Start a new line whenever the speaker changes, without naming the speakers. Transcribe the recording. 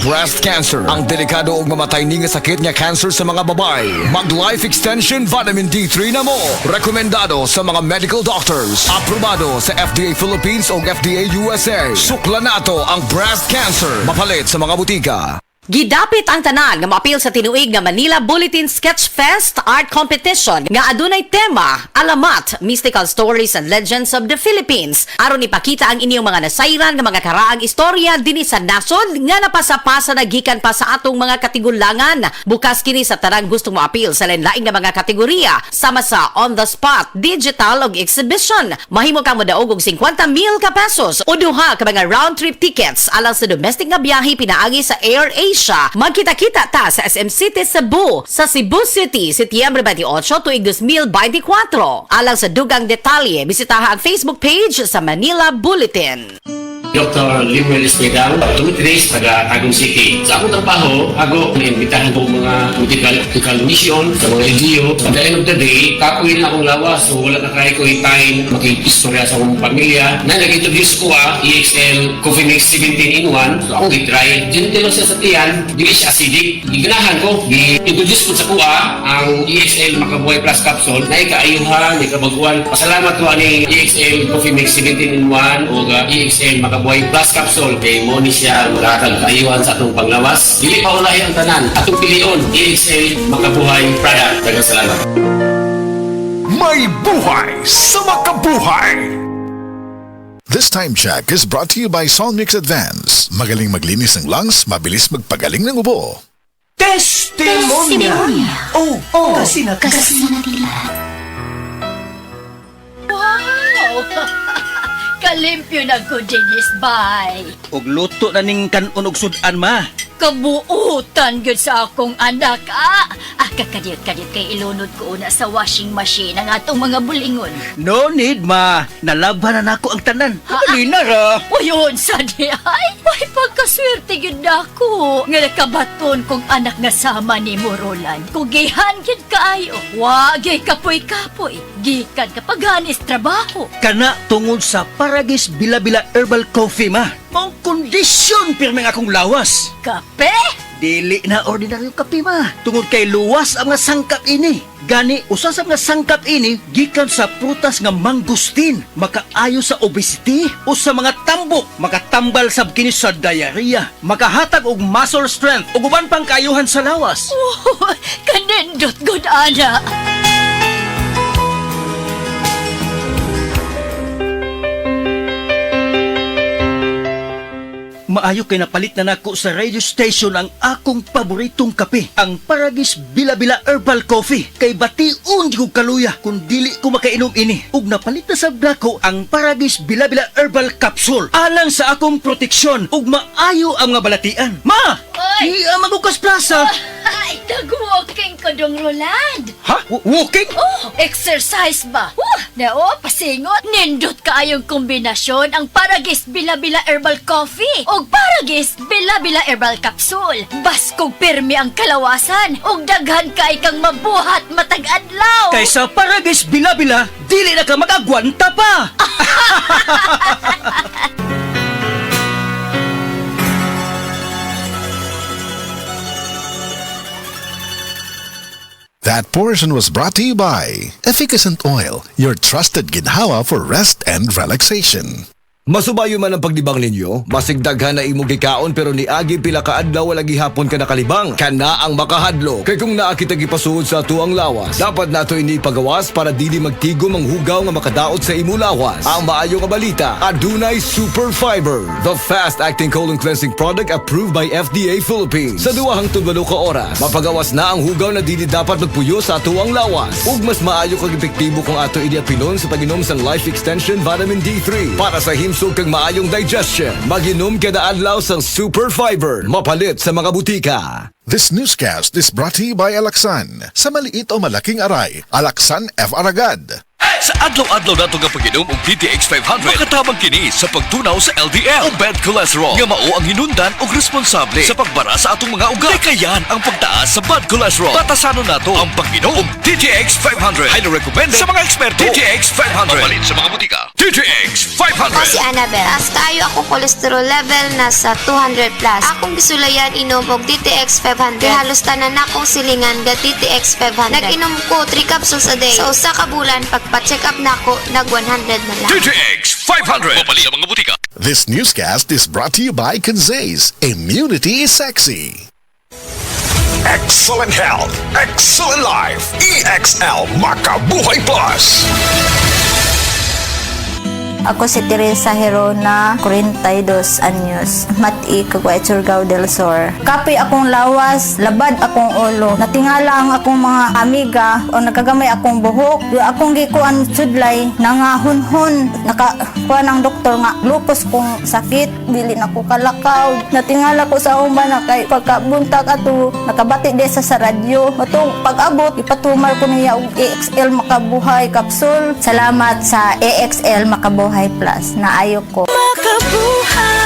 breast cancer. Ang delikado ug mamatay ni nga sakit nga cancer sa mga babae. Mag Life Extension Vitamin D3 na mo. Rekomendado sa mga medical doctors. Aprobado sa FDA Philippines o FDA USA. Sukla nato ang breast cancer. Mapalit sa mga butika.
Gidapit ang tanan nga maapil sa tinuig nga Manila Bulletin Sketch Fest Art Competition nga adunay tema Alamat, Mystical Stories and Legends of the Philippines. Aron ipakita ang inyong mga nasayran nga mga karaang istorya dinhi sa nasod nga napasapasa na gikan pa sa atong mga katigulangan. Bukas kini sa tanang gustong maapil sa lain-laing nga mga kategorya sama sa on the spot, digital ug exhibition. Mahimo kang modaog og 50,000 ka pesos o duha ka mga round trip tickets alang sa domestic nga biyahe pinaagi sa Air Asia. Magkita-kita ta sa SM City Cebu sa Cebu City, Setyembre 28 tuig 2024. Alang sa dugang detalye, bisitaha ang Facebook page sa Manila Bulletin.
Dr. Limuel Espedal, 2 days taga Tagum City. Sa akong trabaho, ako naimbitahan ko mga medical mission sa mga LGU. At the end of the day, kapuin na akong lawas. So wala na kaya ko yung time makikistorya sa akong pamilya. Na nag-introduce ko EXL Coffee Mix 17 in 1. So ako i-try. Gentle siya sa tiyan, hindi siya acidic. Iganahan ko, i-introduce ko sa kuha ang EXL Makabuhay Plus Capsule na ikaayuhan, ikabaguan. Pasalamat ko ani EXL Coffee Mix 17 in 1 o EXL Makabuhay Plus Capsule kay mo ni siya magkakag kaayuhan sa atong panglawas. Dili pa ulahi ang tanan. Atong pilion, EXL Makabuhay Product. Daghang salamat.
May buhay sa makabuhay!
This time check is brought to you by Solmix Advance. Magaling maglinis ng lungs, mabilis magpagaling ng ubo.
Testimonia! Oh, kasi na
Wow! Kalimpyo na ko, Dennis, bye.
og luto na ning kanon og sudan ma.
Kabuutan gud sa akong anak, kakadiyot-kadiyot kay ilunod ko una sa washing machine ang atong mga bulingon.
No need ma, nalaban na nako ang tanan. Halina ra.
Uyon sa di ay, may pagkaswerte gud ako. Nga nakabaton kong anak nga sama ni Roland. Kugihan gid kaayo. Wagay kapoy-kapoy. Gikan kapaganis trabaho.
Kana tungod sa Paragis Bila-Bila Herbal Coffee ma. Mong kondisyon pirmi akong lawas.
Kape?
Dili na ordinaryo kape ma. Tungod kay luwas ang nga sangkap ini. Gani, usa sa mga sangkap ini, gikan sa prutas nga mangustin. Makaayo sa obesity o sa mga tambok. Makatambal sab kini sa diarrhea. Makahatag og muscle strength ug uban pang kaayuhan sa lawas.
Oh, kanindot good ana.
Maayo kay napalit na nako sa radio station ang akong paboritong kape, ang Paragis Bila-Bila Herbal Coffee. Kay bation di ko kaluya kung dili ko makainom ini. Ug napalit na sa nako ang Paragis Bila-Bila Herbal Capsule. Alang sa akong proteksyon ug maayo ang mga balatian. Ma!
Oy!
Magukas plaza!
Ay, nag-walking ko dong, Roland.
Ha? Walking?
Oh, exercise ba? Nao, pasingot. Nindot kaayong kombinasyon ang Paragis Bila-Bila Herbal Coffee o Paragis Bila-Bila Herbal Capsule. Baskog pirmi ang kalawasan o daghan kay kang mabuhat matag-adlaw.
Kaysa Paragis Bila-Bila, dili na ka mag-agwanta pa!
That portion was brought to you by Efficacent Oil, your trusted ginhawa for rest and relaxation.
Masubayo man ang pagdibang ninyo, masigdaghan na imo gikaon pero niagi pila ka adlaw wala gihapon ka nakalibang. Kana ang makahadlo. Kay kung naa kita gipasuod sa tuang lawas, dapat nato ini pagawas para dili magtigom ang hugaw nga makadaot sa imo lawas. Ang maayo nga balita, adunay Super Fiber, the fast-acting colon cleansing product approved by FDA Philippines. Sa duwahang tugalo ka oras, mapagawas na ang hugaw na dili dapat magpuyo sa tuang lawas. Ug mas maayo kag epektibo kung ato ini apilon sa pag-inom sa Life Extension Vitamin D3 para sa himsog kag maayong digestion. Mag-inom kada adlaw sang Super Fiber, mapalit sa mga butika.
This newscast is brought to you by Alaxan. Sa maliit o malaking aray, Alaxan F. Aragad.
Sa adlaw-adlaw nato nga pag-inom og DTX 500, makatabang kini sa pagtunaw sa LDL o bad cholesterol nga mao ang hinundan og responsable sa pagbara sa atong mga ugat. Kayan ang pagtaas sa bad cholesterol. Batasanon nato ang pag-inom og DTX 500. Highly recommended sa mga eksperto. DTX 500. Mapalit sa mga butika. DTX
Ako si
500.
Annabel. Taas kayo ako cholesterol level nasa 200 plus. Akong gisulayan inom og DTX 500. Halos tanan akong silingan ga DTX 500. Nag-inom ko 3 capsules a day. Sa usa ka bulan pagpa-check up nako nag 100 na lang.
DTX 500. Mabali ang mga butika.
This newscast is brought to you by Kanzays. Immunity is sexy.
Excellent health, excellent life. EXL Makabuhay Plus.
Ako si Teresa Herona, 42 anyos, Mati, Caguay, Surigao del Sur. Kapoy akong lawas, labad akong ulo. Natingala ang akong mga amiga o nakagamay akong buhok. Yung akong gikuan sudlay, nangahunhon. Nakakuha ng doktor nga, lupus kong sakit, dili na ko kalakaw. Natingala ko sa umba na kay pagkabuntag ato, nakabati de sa radyo. Matong pag-abot, ipatumar ko niya og EXL Makabuhay Capsule. Salamat sa EXL Makabuhay Plus na ayok ko.
Makabuhay.